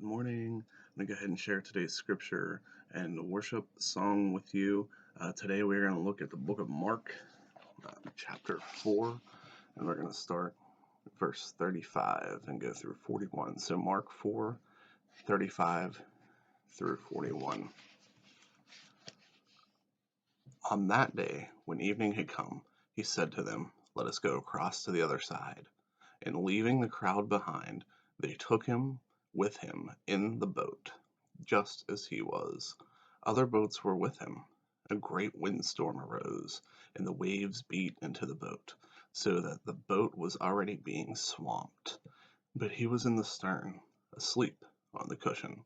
Good morning. I'm going to go ahead and share today's scripture and worship song with you. Today we're going to look at the book of Mark, chapter 4, and we're going to start at verse 35 and go through 41. So Mark 4:35 through 41. On that day, when evening had come, he said to them, "Let us go across to the other side." And leaving the crowd behind, they took him with him in the boat, just as he was. Other boats were with him. A great windstorm arose, and the waves beat into the boat, so that the boat was already being swamped. But he was in the stern, asleep on the cushion.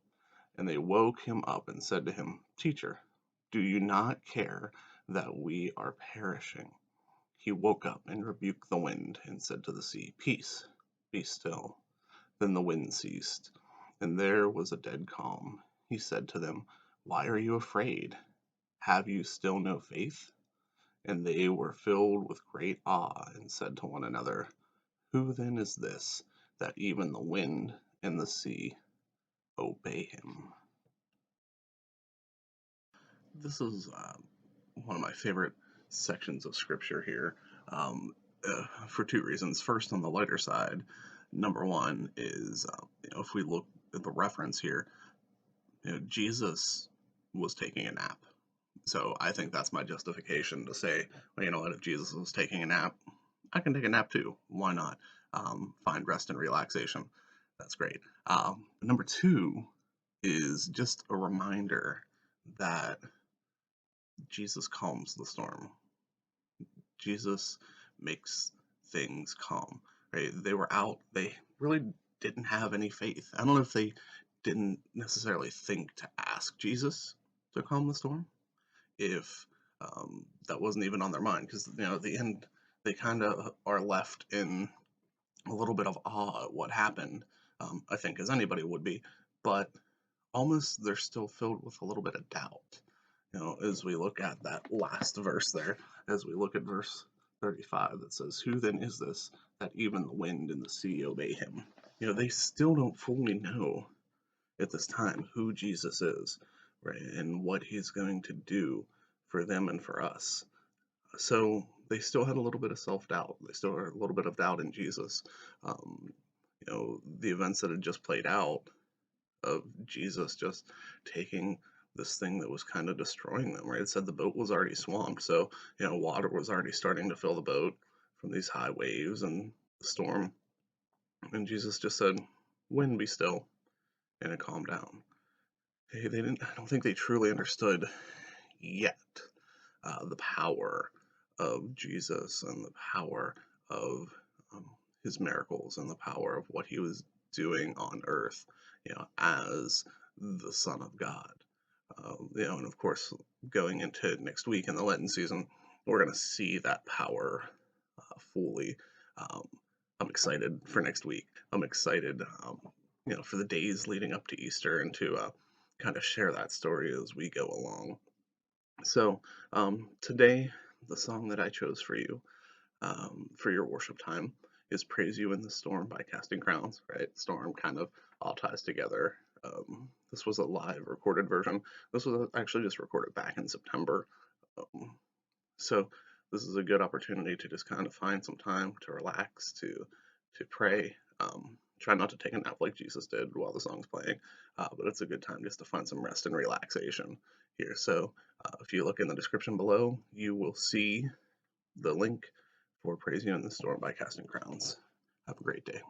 And they woke him up and said to him, "Teacher, do you not care that we are perishing?" He woke up and rebuked the wind and said to the sea, "Peace, be still." Then the wind ceased, and there was a dead calm. He said to them, "Why are you afraid? Have you still no faith?" And they were filled with great awe and said to one another, "Who then is this, that even the wind and the sea obey him?" This is one of my favorite sections of scripture here, for two reasons. First, on the lighter side, number one is, if we look at the reference here, Jesus was taking a nap. So I think that's my justification to say, well, you know what, if Jesus was taking a nap, I can take a nap too. Why not? Find rest and relaxation. That's great. Number two is just a reminder that Jesus calms the storm. Jesus makes things calm, right? They were out, they really didn't have any faith. I don't know if they didn't necessarily think to ask Jesus to calm the storm, if that wasn't even on their mind, because at the end they kind of are left in a little bit of awe at what happened. I think as anybody would be, but almost they're still filled with a little bit of doubt. As we look at that last verse there, as we look at verse 35 that says, "Who then is this, that even the wind and the sea obey him?" They still don't fully know at this time who Jesus is, right, and what he's going to do for them and for us. So they still had a little bit of self-doubt. They still had a little bit of doubt in Jesus. Um, the events that had just played out of Jesus just taking this thing that was kind of destroying them, right? It said the boat was already swamped, so water was already starting to fill the boat from these high waves and the storm. And Jesus just said, "Wind, be still," and it calmed down. Hey, they didn't. I don't think they truly understood yet the power of Jesus and the power of his miracles and the power of what he was doing on earth, as the Son of God. And of course, going into next week in the Lenten season, we're going to see that power fully. Um, I'm excited for next week. I'm excited, for the days leading up to Easter and to kind of share that story as we go along. So today, the song that I chose for you for your worship time is "Praise You in the Storm" by Casting Crowns, right? Storm kind of all ties together. This was a live recorded version. This was actually just recorded back in September. Um, so this is a good opportunity to just kind of find some time to relax, to pray. Try not to take a nap like Jesus did while the song's playing, but it's a good time just to find some rest and relaxation here. So if you look in the description below, you will see the link for "Praise You in the Storm" by Casting Crowns. Have a great day.